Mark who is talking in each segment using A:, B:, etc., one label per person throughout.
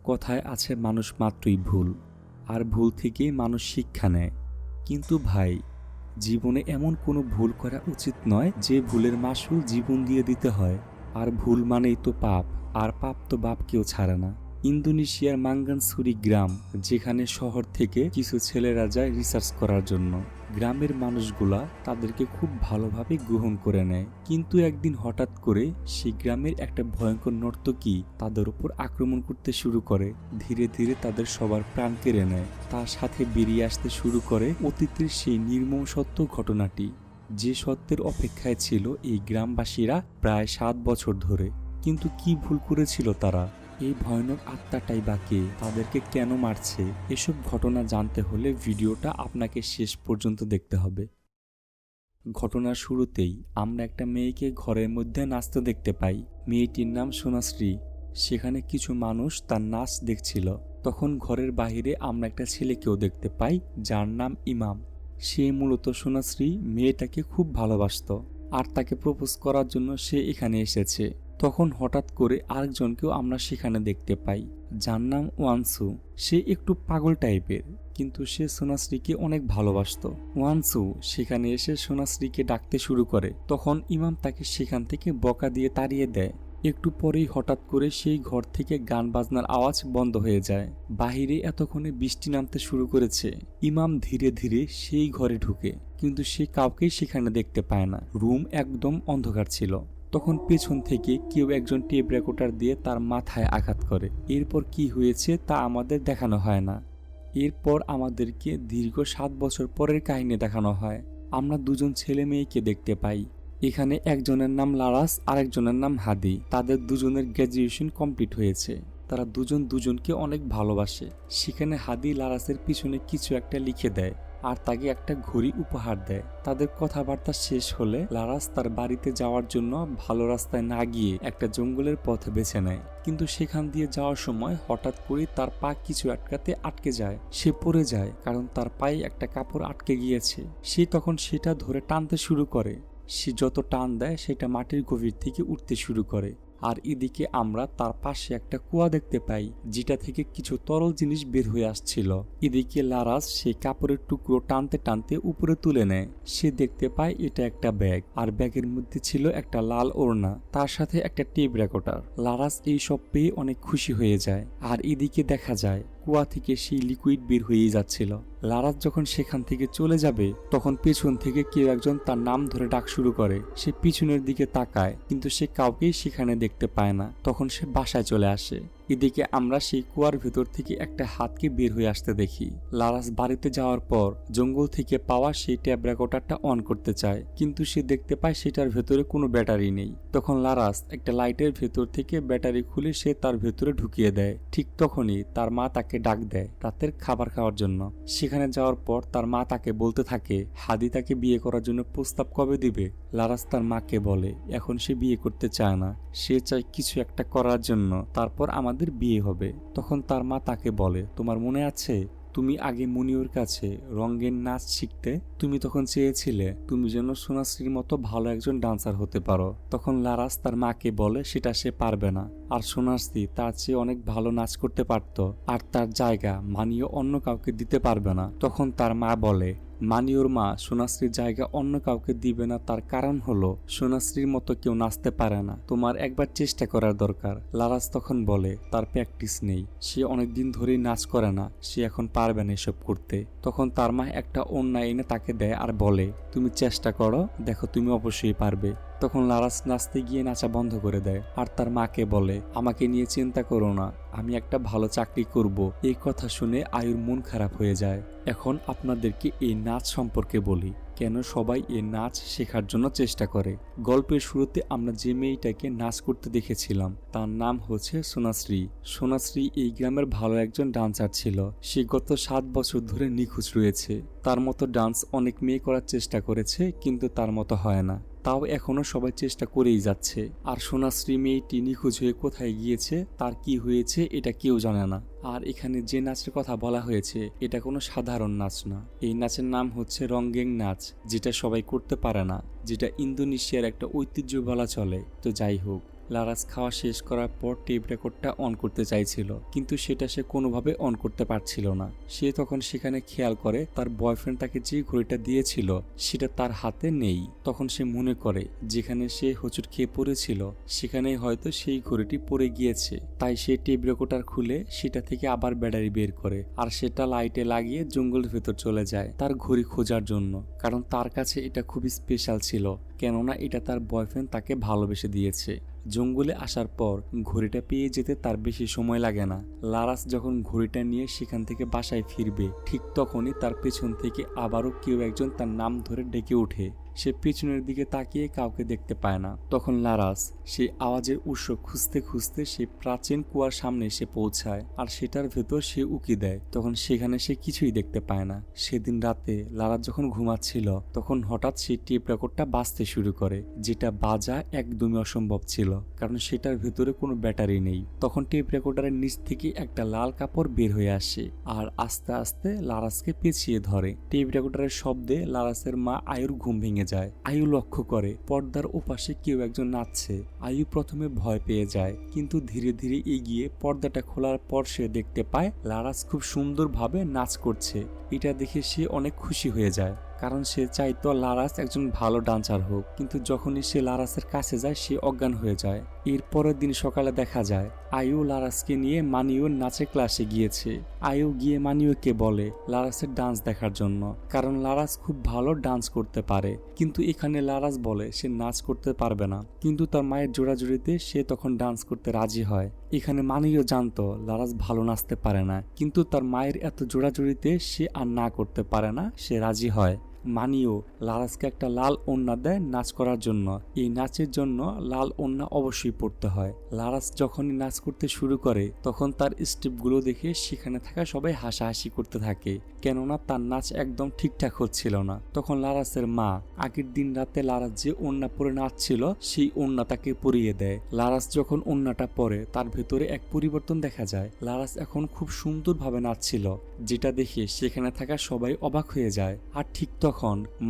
A: কথায় আছে মানুষ মাত্রই ভুল, আর ভুল থেকেই মানুষ শিক্ষা নেয়। কিন্তু ভাই, জীবনে এমন কোনো ভুল করা উচিত নয় যে ভুলের মাসুল জীবন দিয়ে দিতে হয়। আর ভুল মানেই তো পাপ, আর পাপ তো বাপ কেউ ছাড়ে না। ইন্দোনেশিয়ার মাঙ্গানসুরি গ্রাম, যেখানে শহর থেকে কিছু ছেলেরা যায় রিসার্চ করার জন্য। গ্রামের মানুষগুলা তাদেরকে খুব ভালোভাবে গ্রহণ করে নেয়। কিন্তু একদিন হঠাৎ করে সেই গ্রামের একটা ভয়ঙ্কর নর্তকী তাদের উপর আক্রমণ করতে শুরু করে। ধীরে ধীরে তাদের সবার প্রাণ কেড়ে নেয়। তার সাথে বেরিয়ে আসতে শুরু করে অতীতের সেই নির্মম সত্য ঘটনাটি, যে সত্যের অপেক্ষায় ছিল এই গ্রামবাসীরা প্রায় 7 বছর ধরে। কিন্তু কি ভুল করেছিল তারা? এই ভয়ানক আত্মাটাই বা কে? তাদেরকে কেন মারছে? এসব ঘটনা জানতে হলে ভিডিওটা আপনাকে শেষ পর্যন্ত দেখতে হবে। ঘটনার শুরুতেই আমরা একটা মেয়েকে ঘরের মধ্যে নাচতে দেখতে পাই। মেয়েটির নাম সোনাশ্রী। সেখানে কিছু মানুষ তার নাচ দেখছিল। তখন ঘরের বাহিরে আমরা একটা ছেলেকেও দেখতে পাই, যার নাম ইমাম। সে মূলত সোনাশ্রী মেয়েটাকে খুব ভালোবাসত, আর তাকে প্রপোজ করার জন্য সে এখানে এসেছে। তখন হঠাৎ করে আরেকজনকেও আমরা সেখানে দেখতে পাই, যার নাম ওয়ানসু। সে একটু পাগল টাইপের, কিন্তু সে সোনাশ্রীকে অনেক ভালোবাসত। ওয়ানসু সেখানে এসে সোনাশ্রীকে ডাকতে শুরু করে। তখন ইমাম তাকে সেখান থেকে বকা দিয়ে তাড়িয়ে দেয়। একটু পরেই হঠাৎ করে সেই ঘর থেকে গান বাজনার আওয়াজ বন্ধ হয়ে যায়। বাহিরে এতক্ষণে বৃষ্টি নামতে শুরু করেছে। ইমাম ধীরে ধীরে সেই ঘরে ঢুকে, কিন্তু সে কাউকেই সেখানে দেখতে পায় না। রুম একদম অন্ধকার ছিল। তখন পেছন থেকে কেউ একজন টেপ রেকর্ডার দিয়ে তার মাথায় আঘাত করে। এরপর কি হয়েছে তা আমাদের দেখানো হয় না। এরপর আমাদেরকে দীর্ঘ 7 বছর পরের কাহিনী দেখানো হয়। আমরা দুজন ছেলে মেয়েকে দেখতে পাই। এখানে একজনের নাম লারাস, আরেকজনের নাম হাদি। তাদের দুজনের গ্র্যাজুয়েশন কমপ্লিট হয়েছে। তারা দুজন দুজনকে অনেক ভালোবাসে। সেখানে হাদি লারাসের পিছনে কিছু একটা লিখে দেয়, আর তাকে একটা ঘড়ি উপহার দেয়। তাদের কথাবার্তা শেষ হলে লারাস তার বাড়িতে যাওয়ার জন্য ভালো রাস্তায় না গিয়ে একটা জঙ্গলের পথ বেছে নেয়। কিন্তু সেখান দিয়ে যাওয়ার সময় হঠাৎ করে তার পা কিছু আটকাতে আটকে যায়। সে পড়ে যায়, কারণ তার পায়ে একটা কাপড় আটকে গিয়েছে। সে তখন সেটা ধরে টানতে শুরু করে। সে যত টান দেয় সেটা মাটির গভীর থেকে উঠতে শুরু করে। আর এদিকে আমরা তার পাশে একটা কুয়া দেখতে পাই, যেটা থেকে কিছু তরল জিনিস বের হয়ে আসছিল। এদিকে লারাস সেই কাপড়ের টুকরো টানতে টানতে উপরে তুলে নেয়। সে দেখতে পায় এটা একটা ব্যাগ, আর ব্যাগের মধ্যে ছিল একটা লাল ওড়না, তার সাথে একটা টেপ রেকর্ডার। লারাস এই সব পেয়ে অনেক খুশি হয়ে যায়। আর এদিকে দেখা যায় কুয়া থেকে সেই লিকুইড বের হয়ে যাচ্ছিল। লারাস যখন সেখান থেকে চলে যাবে, তখন পেছন থেকে কেউ একজন তার নাম ধরে ডাক শুরু করে। সে পিছনের দিকে তাকায়, কিন্তু সে কাউকেই সেখানে দেখতে পায় না। তখন সে বাসায় চলে আসে। এদিকে আমরা সেই কুয়ার ভেতর থেকে একটা হাতকে বের হয়ে আসতে দেখি। লারাস বাড়িতে যাওয়ার পর জঙ্গল থেকে পাওয়া সেই ট্যাব রেকর্ডারটা অন করতে চায়, কিন্তু সে দেখতে পায় সেটার ভেতরে কোনো ব্যাটারি নেই। তখন লারাস একটা লাইটের ভেতর থেকে ব্যাটারি খুলে সে তার ভেতরে ঢুকিয়ে দেয়। ঠিক তখনই তার মা তাকে ডাক দেয় রাতের খাবার খাওয়ার জন্য। সেখানে যাওয়ার পর তার মা তাকে বলতে থাকে হাদি তাকে বিয়ে করার জন্য প্রস্তাব কবে দিবে। লারাস তার মাকে বলে এখন সে বিয়ে করতে চায় না, সে চায় কিছু একটা করার জন্য, তারপর আমাদের বিয়ে হবে। তখন তার মা তাকে বলে তোমার মনে আছে তুমি আগে মুনিওর কাছে রঙ্গের নাচ শিখতে? তুমি তখন চেয়েছিলে তুমি যেন সোনাশ্রীর মতো ভালো একজন ডান্সার হতে পারো। তখন লারাস তার মাকে বলে সেটা সে পারবে না, আর সোনাশ্রী তার চেয়ে অনেক ভালো নাচ করতে পারত, আর তার জায়গা মানিও অন্য কাউকে দিতে পারবে না। তখন তার মা বলে মানিওর মা সোনাশ্রীর জায়গা অন্য কাউকে দিবে না, তার কারণ হলো সোনাশ্রীর মতো কেউ নাচতে পারে না, তোমার একবার চেষ্টা করার দরকার। লারাস তখন বলে তার প্র্যাকটিস নেই, সে অনেকদিন ধরেই নাচ করে না, সে এখন পারবে না এসব করতে। তখন তার মা একটা ওড়না এনে তাকে দেয় আর বলে তুমি চেষ্টা করো, দেখো তুমি অবশ্যই পারবে। তখন লারাস নাচতে গিয়ে নাচা বন্ধ করে দেয়, আর তার মাকে বলে আমাকে নিয়ে চিন্তা করো না, আমি একটা ভালো চাকরি করব। এই কথা শুনে আয়ুর মন খারাপ হয়ে যায়। এখন আপনাদেরকে এই নাচ সম্পর্কে বলি, কেন সবাই এই নাচ শেখার জন্য চেষ্টা করে। গল্পের শুরুতে আমরা যে মেয়েটাকে নাচ করতে দেখেছিলাম তার নাম হচ্ছে সোনাশ্রী। সোনাশ্রী এই গ্রামের ভালো একজন ডান্সার ছিল। সে গত 7 বছর ধরে নিখোঁজ রয়েছে। তার মতো ডান্স অনেক মেয়ে করার চেষ্টা করেছে, কিন্তু তার মতো হয় না। তাও এখনো সবাই চেষ্টা করেই যাচ্ছে। আর সোনাশ্রী মেয়েটি নিখোঁজ হয়ে কোথায় গিয়েছে, তার কি হয়েছে এটা কেউ জানে না। আর এখানে যে নাচের কথা বলা হয়েছে এটা কোনো সাধারণ নাচ না। এই নাচের নাম হচ্ছে রঙ্গেং নাচ, যেটা সবাই করতে পারে না, যেটা ইন্দোনেশিয়ার একটা ঐতিহ্য বলা চলে। তো যাই হোক, লারাস খাওয়া শেষ করার পর টেপ রেকর্ডটা অন করতে চাইছিল, কিন্তু সেটা সে কোনোভাবে অন করতে পারছিল না। সে তখন সেখানে খেয়াল করে তার বয়ফ্রেন্ড তাকে যে ঘড়িটা দিয়েছিল সেটা তার হাতে নেই। তখন সে মনে করে যেখানে সে হোঁচট খেয়ে পড়েছিল সেখানেই হয়তো সেই ঘড়িটি পড়ে গিয়েছে। তাই সে টেপ রেকর্ডার খুলে সেটা থেকে আবার ব্যাটারি বের করে আর সেটা লাইটে লাগিয়ে জঙ্গলের ভেতর চলে যায় তার ঘড়ি খোঁজার জন্য, কারণ তার কাছে এটা খুবই স্পেশাল ছিল, কেননা এটা তার বয়ফ্রেন্ড তাকে ভালোবেসে দিয়েছে। জঙ্গলে আসার পর ঘড়িটা পেয়ে যেতে তার বেশি সময় লাগে না। লারাস যখন ঘড়িটা নিয়ে সেখান থেকে বাসায় ফিরবে, ঠিক তখনই তার পেছন থেকে আবারও কেউ একজন তার নাম ধরে ডেকে ওঠে। সে পেছনের দিকে তাকিয়ে কাউকে দেখতে পায় না। তখন লারাস সেই আওয়াজের উৎস খুঁজতে খুঁজতে সে প্রাচীন কুয়ার সামনে এসে পৌঁছায় আর সেটার ভেতর সে উকি দেয়। তখন সেখানে সে কিছুই দেখতে পায় না। সেদিন রাতে লারাস যখন ঘুমাচ্ছিল তখন হঠাৎ সেই টেপ রেকর্ডটা বাজতে শুরু করে, যেটা বাজা একদমই অসম্ভব ছিল, কারণ সেটার ভেতরে কোনো ব্যাটারি নেই। তখন টেপ রেকর্ডারের নিচ থেকে একটা লাল কাপড় বের হয়ে আসে আর আস্তে আস্তে লারাসকে পেঁচিয়ে ধরে। টেপ রেকর্ডারের শব্দে লারাসের মা আয়ুর ঘুম ভেঙে যায়। আয়ু লক্ষ্য করে পর্দার ওপাশে কেউ একজন নাচছে। আয়ু প্রথমে ভয় পেয়ে যায়, কিন্তু ধীরে ধীরে এগিয়ে পর্দাটা খোলার পর সে দেখতে পায় লারাস খুব সুন্দরভাবে নাচ করছে। এটা দেখে সে অনেক খুশি হয়ে যায়, কারণ সে চাইতো লারাস একজন ভালো ডান্সার হোক। কিন্তু যখনই সে লারাসের কাছে যায় সে অজ্ঞান হয়ে যায়। এর পরের দিন সকালে দেখা যায় আয়ু লারাসকে নিয়ে মানিওর নাচের ক্লাসে গিয়েছে। আয়ু গিয়ে মানিওকে বলে লারাসের ডান্স দেখার জন্য, কারণ লারাস খুব ভালো ডান্স করতে পারে। কিন্তু এখানে লারাস বলে সে নাচ করতে পারবে না, কিন্তু তার মায়ের জোড়াজুড়িতে সে তখন ডান্স করতে রাজি হয়। এখানে মানিও জানতো লারাস ভালো নাচতে পারে না, কিন্তু তার মায়ের এত জোড়াজুড়িতে সে আর না করতে পারে না, সে রাজি হয়। মানিও লারাসকে একটা লাল ওড়না দেয় নাচ করার জন্য। এই নাচের জন্য লাল ওড়না অবশ্যই পড়তে হয়। লারাস যখনই নাচ করতে শুরু করে তখন তার স্টেপগুলো দেখে সেখানে থাকা সবাই হাসাহাসি করতে থাকে, কেননা তার নাচ একদম ঠিকঠাক হচ্ছিল না। তখন লারাসের মা আগের দিন রাতে লারাস যে ওড়না পরে নাচছিল সেই ওড়না তাকে পরিয়ে দেয়। লারাস যখন ওড়নাটা পরে তার ভেতরে এক পরিবর্তন দেখা যায়। লারাস এখন খুব সুন্দরভাবে নাচছিল, যেটা দেখে সেখানে থাকা সবাই অবাক হয়ে যায়। আর ঠিক তখন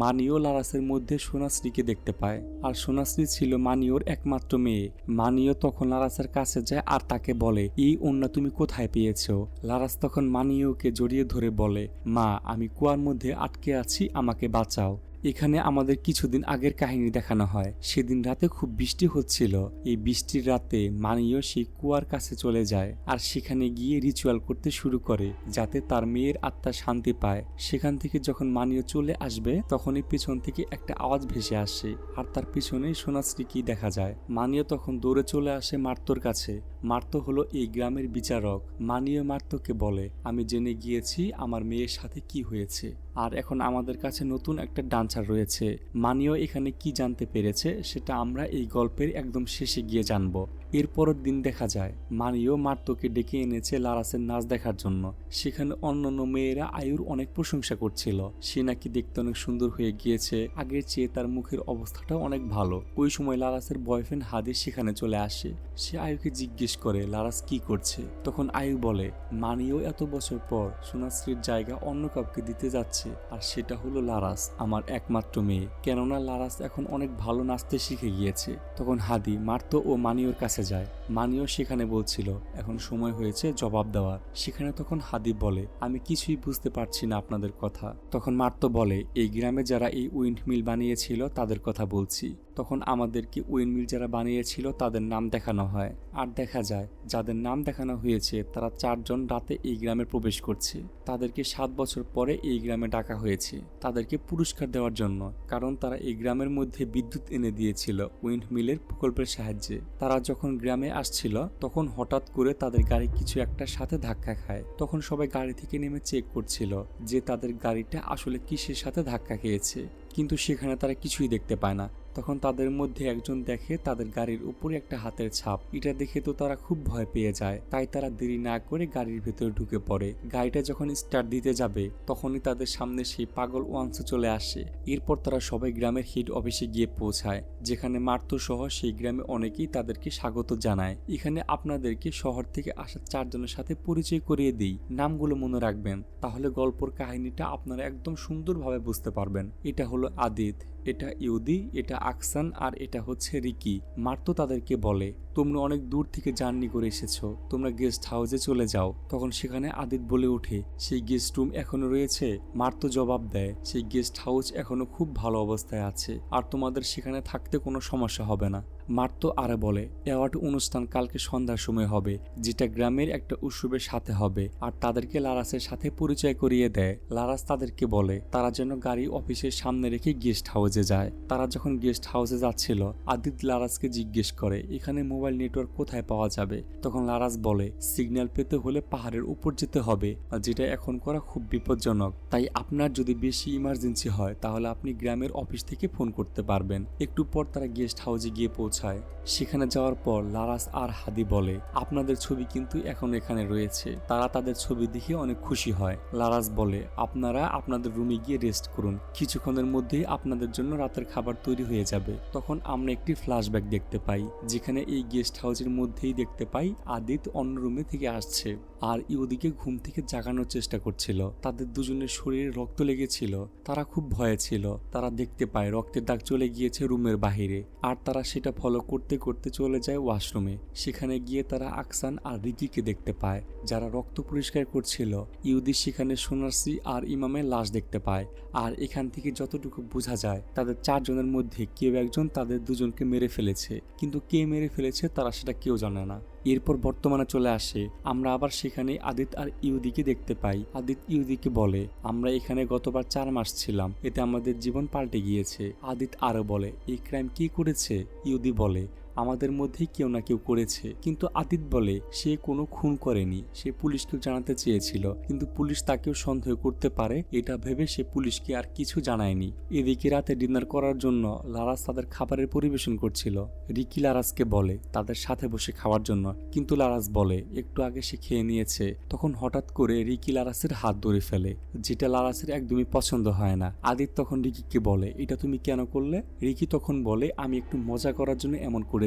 A: মানিও লারাসের মধ্যে সোনাশ্রীকে দেখতে পায়, আর সোনাশ্রী ছিল মানিওর একমাত্র মেয়ে। মানিও তখন লারাসের কাছে যায় আর তাকে বলে এই ওড়না তুমি কোথায় পেয়েছো? লারাস তখন মানিওকে জড়িয়ে ধরে বলে, মা আমি কুয়ার মধ্যে আটকে আছি, আমাকে বাঁচাও। এখানে আমাদের কিছুদিন আগের কাহিনী দেখানো হয়। সেদিন রাতে খুব বৃষ্টি হচ্ছিল। এই বৃষ্টির রাতে মানিও সেই কুয়ার কাছে চলে যায় আর সেখানে গিয়ে রিচুয়াল করতে শুরু করে যাতে তার মেয়ের আত্মা শান্তি পায়। সেখান থেকে যখন মানিও চলে আসবে তখনই পেছন থেকে একটা আওয়াজ ভেসে আসে আর তার পিছনেই সোনাশ্রীকে দেখা যায়। মানিও তখন দৌড়ে চলে আসে মার্তোর কাছে। মার্তো হলো এই গ্রামের বিচারক। মানিও মার্তোকে বলে আমি জেনে গিয়েছি আমার মেয়ের সাথে কি হয়েছে, আর এখন আমাদের কাছে নতুন একটা ডান্সার রয়েছে। মানিও এখানে কি জানতে পেরেছে সেটা আমরা এই গল্পের একদম শেষে গিয়ে জানবো। এরপরের দিন দেখা যায় মানিও মার্তোকে ডেকে এনেছে লারাসের নাচ দেখার জন্য। সেখানে অন্যান্য মেয়েরা আয়ুর অনেক প্রশংসা করছিল, সে নাকি দেখতে অনেক সুন্দর হয়ে গিয়েছে, আগের চেয়ে তার মুখের অবস্থাটাও অনেক ভালো। ওই সময় লারাসের বয়ফ্রেন্ড হাদি সেখানে চলে আসে। সে আয়ুকে জিজ্ঞেস করে লারাস কি করছে। তখন আয়ু বলে মানিও এত বছর পর সোনাশ্রীর জায়গা অন্য কাউকে দিতে যাচ্ছে, আর সেটা হলো লারাস, আমার একমাত্র মেয়ে, কেননা লারাস এখন অনেক ভালো নাচতে শিখে গিয়েছে। তখন হাদি মার্তো ও মানিওর কাছে যায়। মানিও সেখানে বলছিল এখন সময় হয়েছে জবাব দেওয়ার। সেখানে তখন হাদি বলে আমি কিছুই বুঝতে পারছি না আপনাদের কথা। তখন মার্তো বলে এই গ্রামে যারা এই উইন্ড মিল বানিয়েছিল তাদের কথা বলছি। তখন আমাদেরকে উইন্ড মিল যারা বানিয়েছিল তাদের নাম দেখানো হয়, আর দেখা যায় যাদের নাম দেখানো হয়েছে তারা 4 জন রাতে এই গ্রামে প্রবেশ করছে। তাদেরকে 7 বছর পরে এই গ্রামে ডাকা হয়েছে তাদেরকে পুরস্কার দেওয়ার জন্য, কারণ তারা এই গ্রামের মধ্যে বিদ্যুৎ এনে দিয়েছিল উইন্ড মিলের প্রকল্পের সাহায্যে। তারা যখন গ্রামে আসছিল তখন হঠাৎ করে তাদের গাড়ি কিছু একটা সাথে ধাক্কা খায়। তখন সবাই গাড়ি থেকে নেমে চেক করছিল যে তাদের গাড়িটা আসলে কিসের সাথে ধাক্কা খেয়েছে, কিন্তু সেখানে তারা কিছুই দেখতে পায় না। তখন তাদের মধ্যে একজন দেখে তাদের গাড়ির উপরে একটা হাতের ছাপ। এটা দেখে তো তারা খুব ভয় পেয়ে যায়, তাই তারা দেরি না করে গাড়ির ভেতরে ঢুকে পড়ে। গাড়িটা যখন স্টার্ট দিতে যাবে তখনই তাদের সামনে সেই পাগল ওয়ান্স চলে আসে। এরপর তারা সবাই গ্রামের হেড অফিসে গিয়ে পৌঁছায়, যেখানে মার্তো সহ সেই গ্রামে অনেকেই তাদেরকে স্বাগত জানায়। এখানে আপনাদেরকে শহর থেকে আসা 4 জনের সাথে পরিচয় করিয়ে দিই, নামগুলো মনে রাখবেন, তাহলে গল্পের কাহিনীটা আপনারা একদম সুন্দরভাবে বুঝতে পারবেন। এটা হলো আদিত, এটা ইহুদি, এটা আকসান, আর এটা হচ্ছে রিকি। মার্তো তাদেরকে বলে, তোমরা অনেক দূর থেকে জার্নি করে এসেছো, তোমরা গেস্ট হাউসে চলে যাও। তখন সেখানে আদিত বলে ওঠে, সেই গেস্ট রুম এখনো রয়েছে? মার্তো জবাব দেয়, সেই গেস্ট হাউস এখনো খুব ভালো অবস্থায় আছে, আর তোমাদের সেখানে থাকতে কোনো সমস্যা হবে না। মার্তো আরে বলে, অ্যাওয়ার্ড অনুষ্ঠান কালকে সন্ধ্যার সময় হবে, যেটা গ্রামের একটা উৎসবের সাথে হবে, আর তাদেরকে লারাসের সাথে পরিচয় করিয়ে দেয়। লারাস তাদেরকে বলে তারা যেন গাড়ি অফিসের সামনে রেখে গেস্ট হাউসে যায়। তারা যখন গেস্ট হাউসে যাচ্ছিল, আদিত লারাসকে জিজ্ঞেস করে, এখানে মোবাইল নেটওয়ার্ক কোথায় পাওয়া যাবে? তখন লারাস বলে, সিগন্যাল পেতে হলে পাহাড়ের উপর যেতে হবে, আর যেটা এখন করা খুব বিপজ্জনক। তাই আপনার যদি বেশি ইমার্জেন্সি হয় তাহলে আপনি গ্রামের অফিস থেকে ফোন করতে পারবেন। একটু পর তারা গেস্ট হাউসে গিয়ে পৌঁছায়। সেখানে যাওয়ার পর লারাস আর হাদি বলে, আপনাদের ছবি কিন্তু এখন এখানে রয়েছে। তারা তাদের ছবি দেখে অনেক খুশি হয়। লারাস বলে, আপনারা আপনাদের রুমে গিয়ে রেস্ট করুন, কিছুক্ষণের মধ্যেই আপনাদের জন্য রাতের খাবার তৈরি হয়ে যাবে। তখন আমরা একটি ফ্ল্যাশব্যাক দেখতে পাই, যেখানে এই গেস্ট হাউসের মধ্যেই দেখতে পাই আদিত অন্য রুমে থেকে আসছে, আর ইহুদিকে ঘুম থেকে জাগানোর চেষ্টা করছিল। তাদের দুজনের শরীরে রক্ত লেগেছিল, তারা খুব ভয়ে ছিল। তারা দেখতে পায় রক্তের দাগ চলে গিয়েছে রুমের বাহিরে, আর তারা সেটা ফলো করতে করতে চলে যায় ওয়াশরুমে। সেখানে গিয়ে তারা আকসান আর রিকিকে দেখতে পায়, যারা রক্ত পরিষ্কার করছিল। ইহুদি সেখানে সোনারসি আর ইমামের লাশ দেখতে পায়, আর এখান থেকে যতটুকু বোঝা যায় তাদের চারজনের মধ্যে কেউ একজন তাদের দুজনকে মেরে ফেলেছে, কিন্তু কে মেরে ফেলেছে তারা সেটা কেউ জানে না। এরপর বর্তমানে চলে আসে, আমরা আবার সেখানে আদিত আর ইহুদিকে দেখতে পাই। আদিত ইহুদিকে বলে, আমরা এখানে গতবার 4 মাস ছিলাম, এতে আমাদের জীবন পাল্টে গিয়েছে। আদিত আরো বলে, এই ক্রাইম কি করেছে? ইহুদি বলে, আমাদের মধ্যেই কেউ না কেউ করেছে। কিন্তু আদিত বলে, সে কোনো খুন করেনি, সে পুলিশকেও জানাতে চেয়েছিল, কিন্তু পুলিশ তাকেও সন্দেহ করতে পারে, এটা ভেবে সে পুলিশকে আর কিছু জানায়নি। এদিকে রাতে ডিনার করার জন্য লারাস তাদের খাবারের পরিবেশন করছিল। রিকি লারাসকে বলে তাদের সাথে বসে খাওয়ার জন্য, কিন্তু লারাস বলে একটু আগে সে খেয়ে নিয়েছে। তখন হঠাৎ করে রিকি লারাসের হাত ধরে ফেলে, যেটা লারাসের একদমই পছন্দ হয় না। আদিত তখন রিকিকে বলে, এটা তুমি কেন করলে? রিকি তখন বলে, আমি একটু মজা করার জন্য এমন করেছি।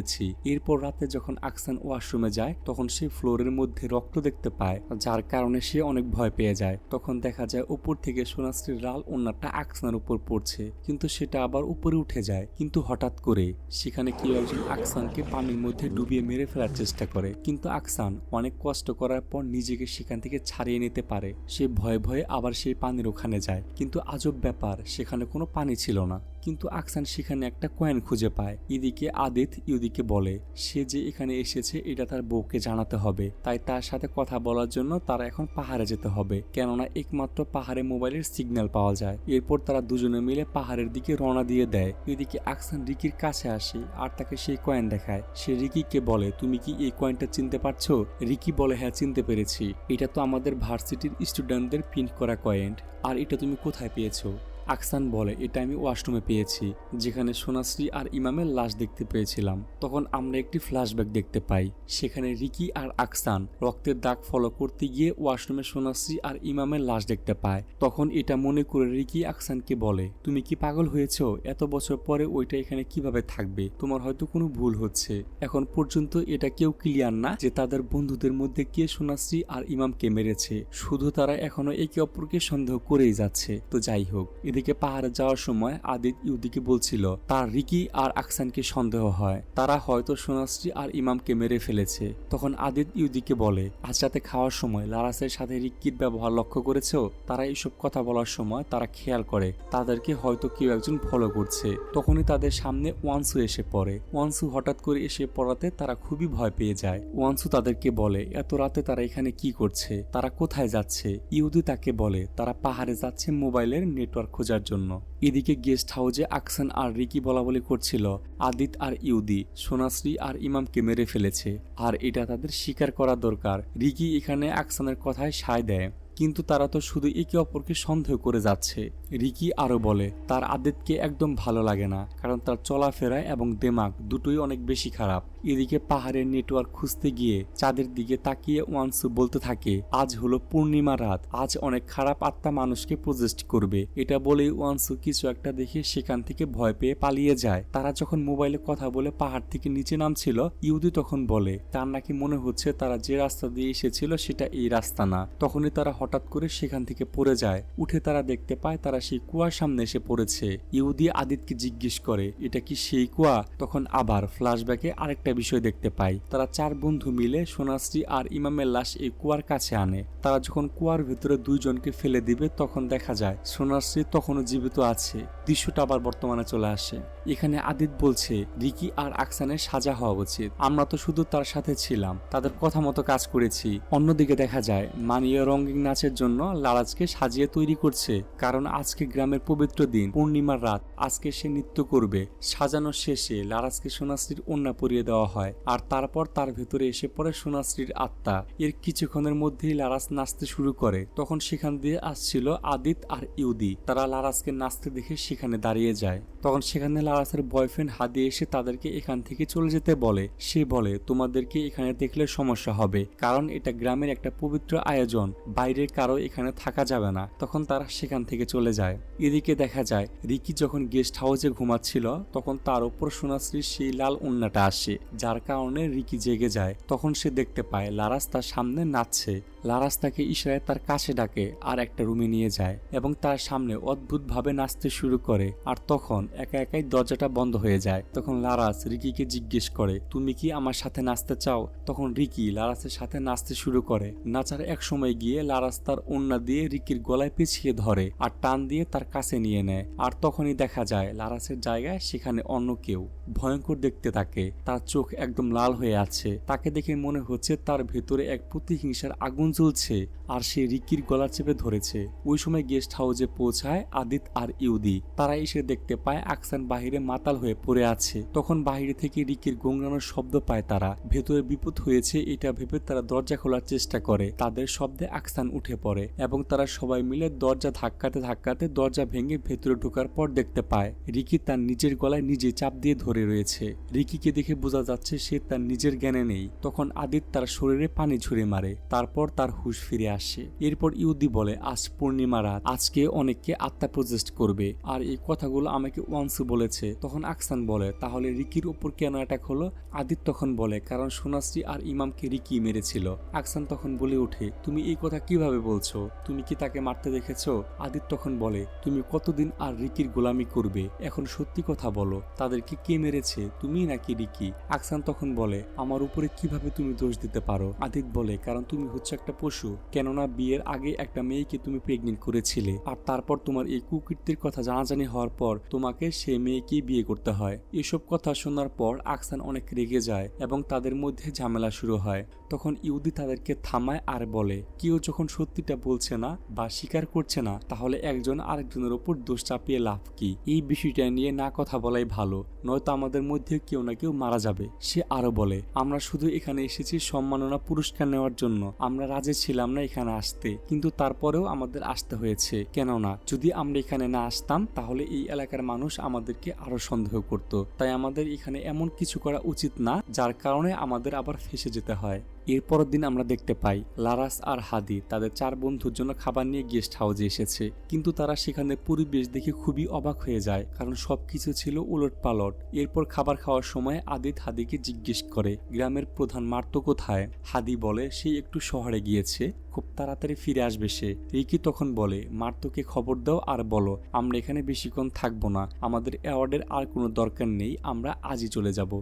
A: এরপর রাতে যখন আকসান ওয়াশরুমে যায়, তখন সে ফ্লোরের মধ্যে রক্ত দেখতে পায়, যার কারণে সে অনেক ভয় পেয়ে যায়। তখন দেখা যায় উপর থেকে সোনাশ্রীর লাল ওড়নাটা আকসানের উপর পড়ছে, কিন্তু সেটা আবার উপরে উঠে যায়। কিন্তু হঠাৎ করে সেখানে কেউ একজন আকসানকে পানির মধ্যে ডুবিয়ে মেরে ফেলার চেষ্টা করে, কিন্তু আকসান অনেক কষ্ট করার পর নিজেকে সেখান থেকে ছাড়িয়ে নিতে পারে। সে ভয়ে ভয়ে আবার সেই পানির ওখানে যায়, কিন্তু আজব ব্যাপার, সেখানে কোনো পানি ছিল না। কিন্তু আকসান সেখানে একটা কয়েন খুঁজে পায়। এদিকে আদিত ইহুদিকে বলে, সে যে এখানে এসেছে এটা তার বউকে জানাতে হবে, তাই তার সাথে কথা বলার জন্য তারা এখন পাহাড়ে যেতে হবে, কেননা একমাত্র পাহাড়ে মোবাইলের সিগন্যাল পাওয়া যায়। এরপর তারা দুজনে মিলে পাহাড়ের দিকে রওনা দিয়ে দেয়। এদিকে আকসান রিকির কাছে আসে আর তাকে সেই কয়েন দেখায়। সে রিকিকে বলে, তুমি কি এই কয়েনটা চিনতে পারছো? রিকি বলে, হ্যাঁ চিনতে পেরেছি, এটা তো আমাদের ভার্সিটির স্টুডেন্টদের প্রিন্ট করা কয়েন। আর এটা তুমি কোথায় পেয়েছো? আকসান বলে, এটা আমি ওয়াশরুমে পেয়েছি, যেখানে সোনাশ্রী আর ইমামের লাশ দেখতে পেয়েছিলাম। তখন আমরা একটি ফ্ল্যাশব্যাক দেখতে পাই, সেখানে রিকি আর আকসান রক্তের দাগ ফলো করতে গিয়ে ওয়াশরুমে সোনাশ্রী আর ইমামের লাশ দেখতে পায়। তখন এটা মনে করে রিকি আকসানকে বলে, তুমি কি পাগল হয়েছো? এত বছর পরে ওইটা এখানে কিভাবে থাকবে? তোমার হয়তো কোনো ভুল হচ্ছে। এখন পর্যন্ত এটা কেউ ক্লিয়ার না যে তাদের বন্ধুদের মধ্যে কে সোনাশ্রী আর ইমামকে মেরেছে, শুধু তারা এখনো একে অপরকে সন্দেহ করেই যাচ্ছে। তো যাই হোক, এদিকে পাহাড়ে যাওয়ার সময় আদিত ইহুদিকে বলছিল তার রিকি আর আকসানকে সন্দেহ হয়, তারা হয়তো সোনাশ্রী আর ইমামকে মেরে ফেলেছে। তখন আদিত ইহুদিকে বলে, আজ রাতে খাওয়ার সময় লারাসের সাথে রিকির ব্যবহার লক্ষ্য করেছো? তারা এইসব কথা বলার সময় তারা খেয়াল করে তাদেরকে হয়তো কেউ একজন ফলো করছে। তখনই তাদের সামনে ওয়ানসু এসে পড়ে। ওয়ানসু হঠাৎ করে এসে পড়াতে তারা খুবই ভয় পেয়ে যায়। ওয়ানসু তাদেরকে বলে, এত রাতে তারা এখানে কি করছে, তারা কোথায় যাচ্ছে? ইহুদি তাকে বলে তারা পাহাড়ে যাচ্ছে মোবাইলের নেটওয়ার্ক খোঁজার জন্য। এদিকে গেস্ট হাউসে আকসান আর রিকি বলাবলি করছিল আদিত আর ইহুদি সোনাশ্রী আর ইমামকে মেরে ফেলেছে, আর এটা তাদের স্বীকার করা দরকার। রিকি এখানে আকসানের কথায় সায় দেয়, কিন্তু তারা তো শুধু একে অপরকে সন্দেহ করে যাচ্ছে। রিকি আরো বলে তার আদিতকে একদম ভালো লাগে না, কারণ তার চলাফেরা এবং দিমাগ দুটোই অনেক বেশি খারাপ। এদিকে পাহাড়ের নেটওয়ার্ক খুঁজতে গিয়ে চাঁদের দিকে তাকিয়ে ওয়ানসু বলতে থাকে, আজ হলো পূর্ণিমা রাত, আজ অনেক খারাপ আত্মা মানুষকে প্রজেস্ট করবে। এটা বলেই ওয়ানসু কিছু একটা দেখে সেখান থেকে ভয় পেয়ে পালিয়ে যায়। তারা যখন মোবাইলে কথা বলে পাহাড় থেকে নিচে নামছিল, ইহুদি তখন বলে তার নাকি মনে হচ্ছে তারা যে রাস্তা দিয়ে এসেছিল সেটা এই রাস্তা না। তখনই তারা হঠাৎ করে সেখান থেকে পড়ে যায়। উঠে তারা দেখতে পায় তারা তারা সেই কুয়ার সামনে এসে পড়েছে। ইহুদি আদিতকে জিজ্ঞেস করে এটা কি সেই কুয়া। তখন আবার ফ্ল্যাশব্যাকে আরেকটা বিষয় দেখতে পাই। তারা 4 বন্ধু মিলে সোনাশ্রী আর ইমামের লাশ এই কুয়ার কাছে আনে। তারা যখন কুয়ার ভেতরে 2 জনকে ফেলে দিবে তখন দেখা যায় সোনাশ্রী তখনও জীবিত আছে। দৃশ্যটা আবার বর্তমানে চলে আসে। এখানে আদিত বলছে রিকি আর আকসানের সাজা হওয়া উচিত। আমরা তো শুধু তার সাথে ছিলাম, তাদের কথা মতো কাজ করেছি। অন্যদিকে দেখা যায় মানিয়া রঙিন নাচের জন্য লারাজকে সাজিয়ে তৈরি করছে, কারণ আজকে গ্রামের পবিত্র দিন, পূর্ণিমার রাত। আজকে সে নৃত্য করবে। সাজানোর শেষে লারাজকে সোনাশ্রীর ওড়না পরিয়ে দেওয়া হয়, আর তারপর তার ভেতরে এসে পড়ে সোনাশ্রীর আত্মা। এর কিছুক্ষণের মধ্যেই লারাজ নাচতে শুরু করে। তখন সেখান দিয়ে আসছিল আদিত আর ইহুদি। তারা লারাজকে নাচতে দেখে সেখানে দাঁড়িয়ে যায়। তখন সেখানে লারাজের বয়ফ্রেন্ড হাদি এসে তাদেরকে এখান থেকে চলে যেতে বলে। সে বলে তোমাদেরকে এখানে দেখলে সমস্যা হবে, কারণ এটা গ্রামের একটা পবিত্র আয়োজন, বাইরের কারো এখানে থাকা যাবে না। তখন তারা সেখান থেকে চলে যায়। এদিকে দেখা যায় রিকি যখন গেস্ট হাউসে ঘুমাচ্ছিল তখন তার উপর সোনাশ্রীর সেই লাল ওড়নাটা আসে, যার কারণে রিকি জেগে যায়। তখন সে দেখতে পায় লারাজ তার সামনে নাচছে। লারাজ তাকে ইশারায় তার কাছে ডাকে আর একটা রুমে নিয়ে যায় এবং তার সামনে অদ্ভুতভাবে নাচতে শুরু করে। আর তখন একা একাই দরজাটা বন্ধ হয়ে যায়। তখন লারাজ রিকিকে জিজ্ঞেস করে তুমি কি আমার সাথে নাচতে চাও। তখন রিকি লারাজের সাথে নাচতে শুরু করে। নাচার এক সময় গিয়ে লারাজ তার ওড়না দিয়ে রিকির গলায় পেঁচিয়ে ধরে আর টান দিয়ে তার কাছে নিয়ে নেয়। আর তখনই দেখা যায় লারাজের জায়গায় সেখানে অন্য কেউ। ভয়ঙ্কর দেখতে তাকে, তার চোখ একদম লাল হয়ে আছে। তাকে দেখে মনে হচ্ছে তার ভেতরে এক প্রতিহিংসার আগুন জ্বলছে আর সে রিকির গলা চেপে ধরেছে। ওই সময় গেস্ট হাউসে পৌঁছায় আদিত আর ইহুদি। তারা এসে দেখতে পায় আকসান বাহিরে মাতাল হয়ে পড়ে আছে। তখন বাহিরে থেকে রিকির গোংরানোর শব্দ পায় তারা। ভেতরে বিপদ হয়েছে এটা ভেবে তারা দরজা খোলার চেষ্টা করে। তাদের শব্দে আকসান উঠে পড়ে এবং তারা সবাই মিলে দরজা ধাক্কাতে ধাক্কাতে দরজা ভেঙে ভেতরে ঢোকার পর দেখতে পায় রিকি তার নিজের গলায় নিজে চাপ দিয়ে ধরে রয়েছে। রিকিকে দেখে বোঝা যাচ্ছে সে তার নিজের জ্ঞানে নেই। তখন আদিত তার শরীরে পানি ছুঁড়ে মারে। তারপর তার হুঁশ ফিরে আসে। এরপর ইহুদি বলে আজ পূর্ণিমা রাত, আজকে অনেককে আত্মা প্রজেস্ট করবে। আর এই কথাগুলো আমাকে ওয়ান্সু বলেছে। তখন আকসান বলে তাহলে রিকির উপর কেন অ্যাটাক হলো। আদিত তখন বলে কারণ সোনাশ্রী আর ইমামকে রিকি মেরেছিল। আকসান তখন বলে ওঠে তুমি এই কথা কিভাবে বলছো, তুমি কি তাকে মারতে দেখেছো। আদিত তখন বলে তুমি কতদিন আর রিকির গোলামি করবে, এখন সত্যি কথা বলো, তাদেরকে কে মেরেছে, তুমি নাকি রিকি। আকসান তখন বলে আমার উপরে কিভাবে তুমি দোষ দিতে পারো। আদিত বলে কারণ তুমি হচ্ছে একটা পশু, কেননা বিয়ের আগে একটা মেয়েকে তুমি প্রেগনেন্ট করেছিলে আর তারপর তোমার এই কুকীর্তির কথা জানাজানি হওয়ার পর তোমাকে সে মেয়েকেই বিয়ে করতে হয়। এসব কথা শোনার পর আকসান অনেক রেগে যায় এবং তাদের মধ্যে ঝামেলা শুরু হয়। তখন ইহুদি তাদেরকে থামায় আর বলে কেউ যখন সত্যিটা বলছে না বা স্বীকার করছে না তাহলে একজন আরেকজনের উপর দোষ চাপিয়ে লাভ কি। এই বিষয়টা নিয়ে না কথা বলাই ভালো, নয়তো আমাদের মধ্যে কেউ না কেউ মারা যাবে। সে আরো বলে আমরা শুধু এখানে এসেছি সম্মাননা পুরস্কার নেওয়ার জন্য, আমরা রাজি ছিলাম না এখানে আসতে, কিন্তু তারপরেও আমাদের আসতে হয়েছে। কেননা যদি আমরা এখানে না আসতাম তাহলে এই এলাকার মানুষ আমাদেরকে আরো সন্দেহ করত। তাই আমাদের এখানে এমন কিছু করা উচিত না যার কারণে আমাদের আবার ফেসে যেতে হয়। এরপরের দিন আমরা দেখতে পাই লারাস আর হাদি তাদের 4 বন্ধুর জন্য খাবার নিয়ে গেস্ট হাউসে এসেছে, কিন্তু তারা সেখানে পরিবেশ দেখে খুবই অবাক হয়ে যায়, কারণ সবকিছু ছিল উলট পালট। এরপর খাবার খাওয়ার সময় আদিত হাদিকে জিজ্ঞেস করে গ্রামের প্রধান মার্তো কোথায়। হাদি বলে সে একটু শহরে গিয়েছে, খুব তাড়াতাড়ি ফিরে আসবে সে। রিকি তখন বলে মার্তোকে খবর দাও আর বলো আমরা এখানে বেশিক্ষণ থাকবো না, আমাদের অ্যাওয়ার্ডের আর কোনো দরকার নেই, আমরা আজই চলে যাব।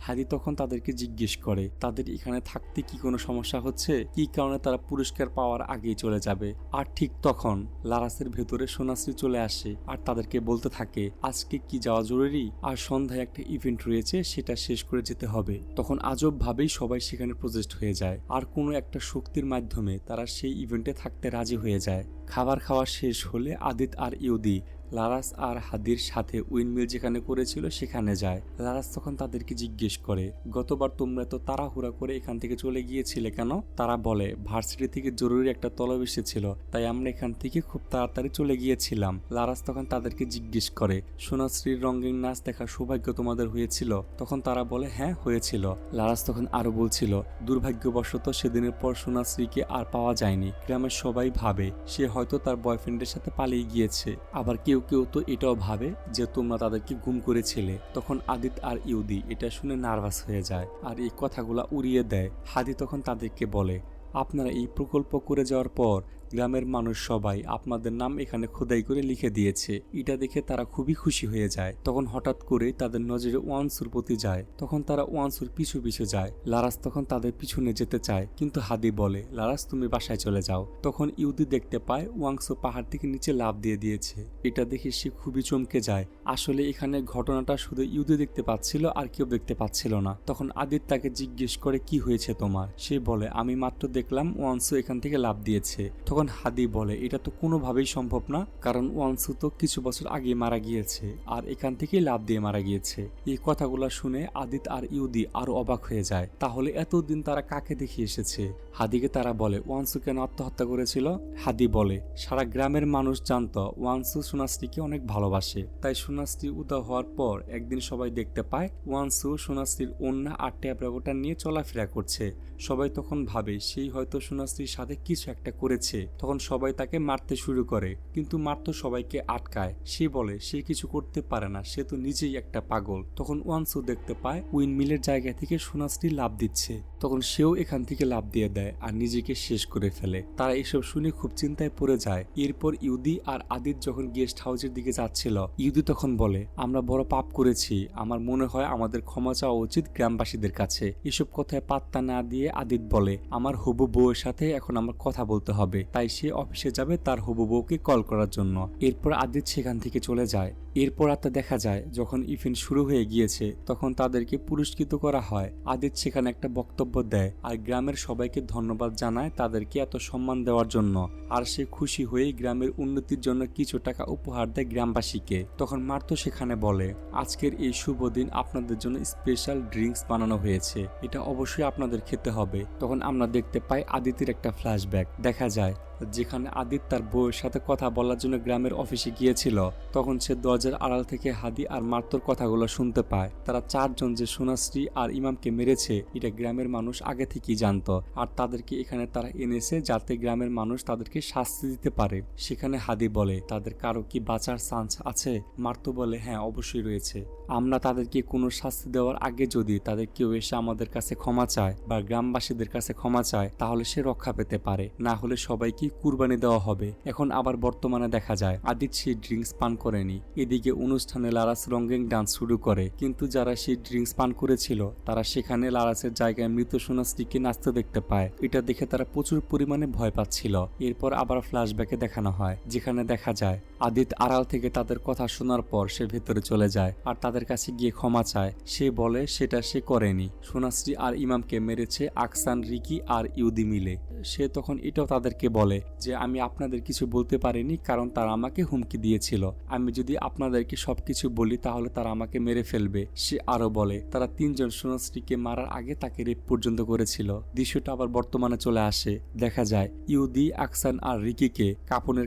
A: হাদি তখন তাদেরকে জিজ্ঞেস করে তাদের এখানে থাকতে কি কোনো সমস্যা হচ্ছে, কি কারণে তারা পুরস্কার পাওয়ার আগেই চলে যাবে। আর ঠিক তখন লারাসের ভেতরে সোনাশ্রী চলে আসে আর তাদেরকে বলতে থাকে আজকে কি যাওয়া জরুরি, আর সন্ধ্যায় একটা ইভেন্ট রয়েছে সেটা শেষ করে যেতে হবে। তখন আজব ভাবেই সবাই সেখানে প্রজেস্ট হয়ে যায় আর কোনো একটা শক্তির মাধ্যমে তারা সেই ইভেন্টে থাকতে রাজি হয়ে যায়। খাবার খাওয়া শেষ হলে আদিত আর ইহুদি লারাস আর হাদির সাথে উইন্ডমিল যেখানে করেছিল সেখানে যায়। লারাস তখন তাদেরকে জিজ্ঞেস করে গতবার তোমরা তো তাড়াহুড়া করে এখান থেকে চলে গিয়েছিলে কেন। তারা বলে ভার্সিটি থেকে জরুরি একটা তলব এসেছিল, তাই আমরা এখান থেকে খুব তাড়াতাড়ি চলে গিয়েছিলাম। লারাস তখন তাদেরকে জিজ্ঞেস করে সোনাশ্রীর রঙিন নাচ দেখার সৌভাগ্য তোমাদের হয়েছিল। তখন তারা বলে হ্যাঁ হয়েছিল। লারাস তখন আরো বলছিল দুর্ভাগ্যবশত সেদিনের পর সোনাশ্রীকে আর পাওয়া যায়নি। গ্রামের সবাই ভাবে সে হয়তো তার বয়ফ্রেন্ডের সাথে পালিয়ে গিয়েছে, আবার কেউ কেউ তো এটাও ভাবে যে তোমরা তাদেরকে গুম করেছিলে। তখন আদিত আর ইহুদি এটা শুনে নার্ভাস হয়ে যায় আর এই কথাগুলা উড়িয়ে দেয়। হাদি তখন তাদেরকে বলে আপনারা এই প্রকল্প করে যাওয়ার পর গ্রামের মানুষ সবাই আপনাদের নাম এখানে খোদাই করে লিখে দিয়েছে। এটা দেখে তারা খুবই খুশি হয়ে যায়। তখন হঠাৎ করে তাদের নজরে ওয়ানসুর প্রতি যায়। তখন তারা ওয়ানসুর পিছু পিছু যায়। লারাস তখন তাদের পিছনে যেতে চায়, কিন্তু হাদি বলে, লারাস তুমি বাসায় চলে যাও। তখন ইহুদি দেখতে পায় ওয়াংসু পাহাড় থেকে নিচে লাফ দিয়ে দিয়েছে। এটা দেখে সে খুবই চমকে যায়। আসলে এখানে ঘটনাটা শুধু ইহুদি দেখতে পাচ্ছিল, আর কেউ দেখতে পাচ্ছিল না। তখন আদিত তাকে জিজ্ঞেস করে, কি হয়েছে তোমার? সে বলে, আমি মাত্র দেখলাম ওয়ানসু এখান থেকে লাফ দিয়েছে। তখন হাদি বলে, এটা তো কোনোভাবেই সম্ভব না, কারণ ওয়ানসু তো কিছু বছর আগে মারা গিয়েছে, আর এখান থেকেই লাফ দিয়ে মারা গিয়েছে। এই কথাগুলো শুনে আদিত আর ইহুদি আরো অবাক হয়ে যায়। তাহলে এতদিন তারা কাকে দেখে এসেছে? হাদিকে তারা বলে, ওয়ানসু কেন আত্মহত্যা করেছিল? হাদি বলে, সারা গ্রামের মানুষ জানতো ওয়ানসু সোনাশ্রীকে অনেক ভালোবাসে, তাই সোনাশ্রী উদা হওয়ার পর একদিন সবাই দেখতে পায় ওয়ানসু সোনাশ্রীর ওন্না আর ট্যাবরাগোটা নিয়ে চলাফেরা করছে। সবাই তখন ভাবে সেই হয়তো সোনাশ্রীর সাথে কিছু একটা করেছে। তখন সবাই তাকে মারতে শুরু করে, কিন্তু মারতো সবাইকে আটকায়। সে বলে সে কিছু করতে পারে না, সে তো নিজেই একটা পাগল। তখন ওয়ানসু দেখতে পায় উইন্ডমিলের জায়গা থেকে সোনাশ্রী লাফ দিচ্ছে। তখন সেও এখান থেকে লাফ দিয়ে দেয় আর নিজেকে শেষ করে ফেলে। তারা এসব শুনে খুব চিন্তায় পড়ে যায়। এরপর ইহুদি আর আদিত যখন গেস্ট হাউসের দিকে যাচ্ছিল, ইহুদি তখন বলে, আমরা বড় পাপ করেছি, আমার মনে হয় আমাদের ক্ষমা চাওয়া উচিত গ্রামবাসীদের কাছে। এসব কথায় পাত্তা না দিয়ে আদিত বলে, আমার হবু বউয়ের সাথে এখন আমার কথা বলতে হবে। তাই সে অফিসে যাবে তার হবু বউকে কল করার জন্য। এরপর আদিত সেখান থেকে চলে যায়। এরপর রাতে দেখা যায় যখন ইভেন্ট শুরু হয়ে গিয়েছে, তখন তাদেরকে পুরস্কৃত করা হয়। আদিত সেখানে একটা বক্তব্য দেয় আর গ্রামের সবাইকে ধন্যবাদ জানায় তাদেরকে এত সম্মান দেওয়ার জন্য। আর সে খুশি হয়ে গ্রামের উন্নতির জন্য কিছু টাকা উপহার দেয় গ্রামবাসীকে। তখন মার্তো সেখানে বলে, আজকের এই শুভ দিন আপনাদের জন্য স্পেশাল ড্রিঙ্কস বানানো হয়েছে, এটা অবশ্যই আপনাদের খেতে হবে। তখন আমরা দেখতে পাই আদিতের একটা ফ্ল্যাশব্যাক। দেখা যায় যেখানে আদিত তার বউয়ের সাথে কথা বলার জন্য গ্রামের অফিসে গিয়েছিল, তখন সে দরজার আড়াল থেকে হাদি আর মার্তোর কথাগুলো শুনতে পায়। তারা চারজন যে সোনাশ্রী আর ইমামকে মেরেছে এটা গ্রামের মানুষ আগে থেকেই জানতো, আর তাদেরকে এখানে তারা এনেছে যাতে গ্রামের মানুষ তাদেরকে শাস্তি দিতে পারে। সেখানে হাদি বলে, তাদের কারো কি বাঁচার চান্স আছে? মার্তো বলে, হ্যাঁ অবশ্যই রয়েছে। আমরা তাদেরকে কোনো শাস্তি দেওয়ার আগে যদি তাদের কেউ এসে আমাদের কাছে ক্ষমা চায় বা গ্রামবাসীদের কাছে ক্ষমা চায়, তাহলে সে রক্ষা পেতে পারে, না হলে সবাইকে কুরবানি দেওয়া হবে। এখন আবার বর্তমানে দেখা যায় আদিত সেই ড্রিঙ্কস পান করেনি। এদিকে অনুষ্ঠানে লারাস রঙ্গিং ডান্স শুরু করে, কিন্তু যারা সেই ড্রিঙ্কস পান করেছিল তারা সেখানে লারাসের জায়গায় মৃত সোনাশ্রীকে নাচতে দেখতে পায়। এটা দেখে তারা প্রচুর পরিমাণে ভয় পাচ্ছিল। এরপর আবার ফ্ল্যাশব্যাকে দেখানো হয় যেখানে দেখা যায় আদিত আড়াল থেকে তাদের কথা শোনার পর সে ভেতরে চলে যায় আর তাদের কাছে গিয়ে ক্ষমা চায়। সে বলে সেটা সে করেনি, সোনাশ্রী আর ইমামকে মেরেছে আকসান, রিকি আর ইহুদি মিলে। সে তখন এটাও তাদেরকে বলে যে আমি আপনাদের কিছু বলতে পারিনি, কারণ তারা আমাকে হুমকি দিয়েছিল। আমি যদি আপনাদেরকে সবকিছু বলি তাহলে তারা আমাকে মেরে ফেলবে। সে আরো বলে তারা তিনজন সোনাশ্রীকে মারার আগে তাকে রেপ পর্যন্ত করেছিল। দৃশ্যটা আবার বর্তমানে চলে আসে। দেখা যায় ইহুদি, আকসান আর রিকিকে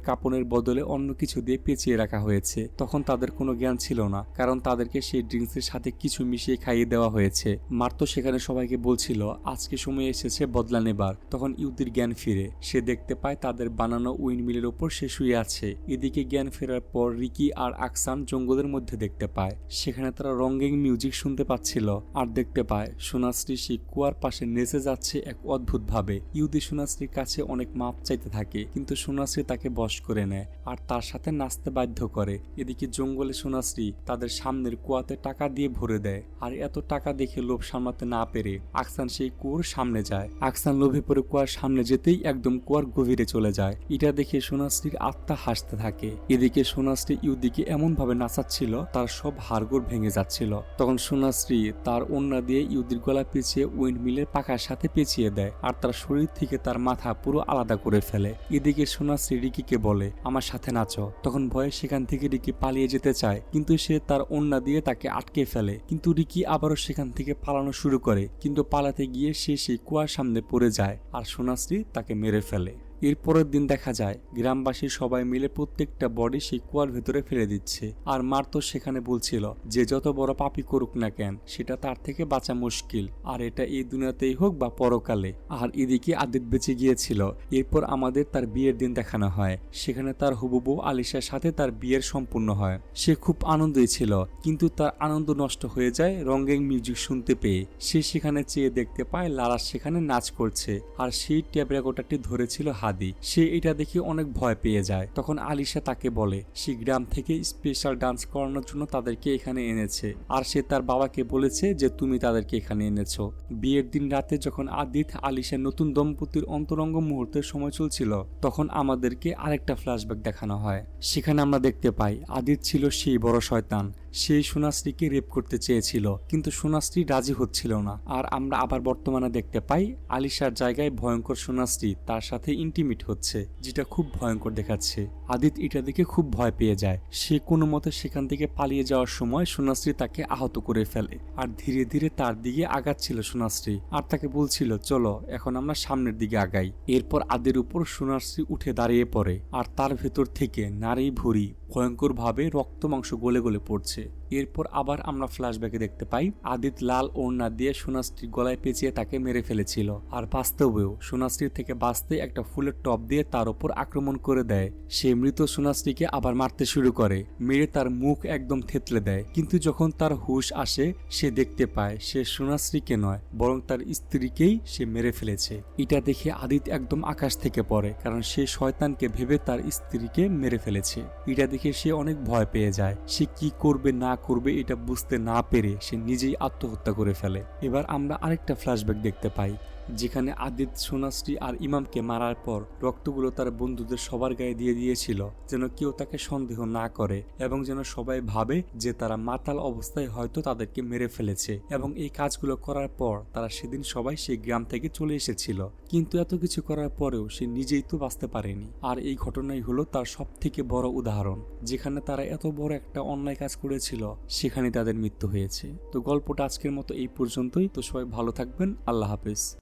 A: কাপনের বদলে অন্য কিছু দিয়ে পেঁচিয়ে রাখা হয়েছে। তখন তাদের কোনো জ্ঞান ছিল না, কারণ তাদেরকে সেই ড্রিঙ্কসের সাথে কিছু মিশিয়ে খাইয়ে দেওয়া হয়েছে। মার্তো সেখানে সবাইকে বলছিল আজকে সময় এসেছে বদলা নেবার। তখন ইহুদির জ্ঞান ফিরে। সে দেখতে পায় তাদের বানানো উইন্ডমিলের উপর সে শুয়ে আছে। এদিকে জ্ঞান ফেরার পর রিকি আর আকসান জঙ্গলের মধ্যে দেখতে পায়। সেখানে তারা রঙ্গিং মিউজিক শুনতে পাচ্ছিল আর দেখতে পায় সোনাশ্রী সেই কুয়ার পাশে নেচে যাচ্ছে এক অদ্ভুত ভাবে। ইহুদি সোনাশ্রীর কাছে অনেক মাপ চাইতে থাকে, কিন্তু সোনাশ্রী তাকে বশ করে নেয় আর তার সাথে নাচতে বাধ্য করে। এদিকে জঙ্গলে সোনাশ্রী তাদের সামনের কুয়াতে টাকা দিয়ে ভরে দেয়, আর এত টাকা দেখে লোভ সামলাতে না পেরে আকসান সেই কুয়োর সামনে যায়। আকসান লোভে পড়ে কুয়ার সামনে যেতেই একদম কুয়ার গভীরে চলে যায়। এটা দেখে সোনাশ্রীর আত্মা হাসতে থাকে। এদিকে সোনাশ্রী ইহুদিকে এমন ভাবে নাচাচ্ছিল তার সব হাড়গোড় ভেঙে যাচ্ছিল। তখন সোনাশ্রী তার ওন্না দিয়ে ইহুদির গলা পেঁচিয়ে উইন্ডমিলের পাখার সাথে পেঁচিয়ে দেয় আর তার শরীর থেকে তার মাথা পুরো আলাদা করে ফেলে। এদিকে সোনাশ্রী রিকিকে বলে আমার সাথে নাচো। তখন ভয়ে সেখান থেকে রিকি পালিয়ে যেতে চায়, কিন্তু সে তার ওন্না দিয়ে তাকে আটকে ফেলে। কিন্তু রিকি আবারও সেখান থেকে পালানো শুরু করে, কিন্তু পালাতে গিয়ে সে সেই কুয়ার সামনে পড়ে যায় আর সোনাশ্রী তাকে মেরে ফেলে। এর পরের দিন দেখা যায় গ্রামবাসী সবাই মিলে প্রত্যেকটা বডি সেই কুয়ার ভেতরে ফেলে দিচ্ছে। আর মার্তো সেখানে বলছিল যে যত বড় পাপই করুক না কেন সেটা তার থেকে বাঁচা মুশকিল, আর এটা এই দুনিয়াতেই হোক বা পরকালে। আর এদিকে আদিত বেঁচে গিয়েছিল। এরপর আমাদের তার বিয়ের দিন দেখানো হয়। সেখানে তার হবু বউ আলিশার সাথে তার বিয়ের সম্পূর্ণ হয়। সে খুব আনন্দই ছিল, কিন্তু তার আনন্দ নষ্ট হয়ে যায় রঙ্গিং মিউজিক শুনতে পেয়ে। সে সেখানে চেয়ে দেখতে পায় লারাস সেখানে নাচ করছে, আর সেই ট্যাপ রেকর্ডারটি ধরেছিল হাত। আদি। সে এটা দেখে অনেক ভয় পেয়ে যায়। তখন আলিশা তাকে বলে সে গ্রাম থেকে স্পেশাল ডান্স করানোর জন্য তাদেরকে এখানে এনেছে, আর সে তার বাবাকে বলেছে যে তুমি তাদেরকে এখানে এনেছো। বিয়ের দিন রাতে যখন আদিত আলিশা নতুন দম্পতির অন্তরঙ্গ মুহূর্তের সময় চলছিল, তখন আমাদেরকে আরেকটা ফ্ল্যাশব্যাক দেখানো হয়। সেখানে আমরা দেখতে পাই আদিত ছিল সেই বড় শয়তান। সেই সোনাশ্রীকে রেপ করতে চেয়েছিল, কিন্তু সোনাশ্রী রাজি হচ্ছিল না। আর আমরা আবার বর্তমানে দেখতে পাই আলিশার জায়গায় ভয়ঙ্কর সোনাশ্রী তার সাথে ইন্টিমেট হচ্ছে, যেটা খুব ভয়ঙ্কর দেখাচ্ছে। আদিত এটা দেখে খুব ভয় পেয়ে যায়। সে কোনো মতে সেখান থেকে পালিয়ে যাওয়ার সময় সোনাশ্রী তাকে আহত করে ফেলে, আর ধীরে ধীরে তার দিকে আগাচ্ছিল সোনাশ্রী, আর তাকে বলছিল চলো এখন আমরা সামনের দিকে আগাই। এরপর আদির উপর সোনাশ্রী উঠে দাঁড়িয়ে পড়ে, আর তার ভেতর থেকে নারী ভুঁড়ি ভয়ঙ্কর ভাবে রক্ত মাংস গলে গলে পড়ছে। এরপর আবার আমরা ফ্ল্যাশব্যাকে দেখতে পাই আদিত লাল ওড়না দিয়ে সোনাশ্রীর গলায় পেঁচিয়ে তাকে মেরে ফেলেছিল, আর বাস্তবেও সোনাশ্রীর থেকে বাঁচতে একটা ফুলের টপ দিয়ে তার উপর আক্রমণ করে দেয়। সে মৃত সোনাশ্রীকে আবার মারতে শুরু করে, মেরে তার মুখ একদম থেতলে দেয়। কিন্তু যখন তার হুঁশ আসে সে দেখতে পায় সে সোনাশ্রীকে নয় বরং তার স্ত্রীকেই সে মেরে ফেলেছে। এটা দেখে আদিত একদম আকাশ থেকে পড়ে, কারণ সে শয়তানকে ভেবে তার স্ত্রীকে মেরে ফেলেছে। এটা দেখে সে অনেক ভয় পেয়ে যায়। সে কি করবে না করবে এটা বুঝতে না পেরে সে নিজেই আত্মহত্যা করে ফেলে। এবার আমরা আরেকটা ফ্ল্যাশব্যাক দেখতে পাই, যেখানে আদিত সোনাশ্রী আর ইমামকে মারার পর রক্তগুলো তার বন্ধুদের সবার গায়ে দিয়ে দিয়েছিল, যেন কেউ তাকে সন্দেহ না করে এবং যেন সবাই ভাবে যে তারা মাতাল অবস্থায় হয়তো তাদেরকে মেরে ফেলেছে। এবং এই কাজগুলো করার পর তারা সেদিন সবাই সেই গ্রাম থেকে চলে এসেছিল। কিন্তু এত কিছু করার পরেও সে নিজেই তো বাঁচতে পারেনি। আর এই ঘটনাই হলো তার সব থেকে বড় উদাহরণ, যেখানে তারা এত বড় একটা অন্যায় কাজ করেছিল সেখানে তাদের মৃত্যু হয়েছে। তো গল্পটা আজকের মতো এই পর্যন্তই। তো সবাই ভালো থাকবেন, আল্লাহ হাফেজ।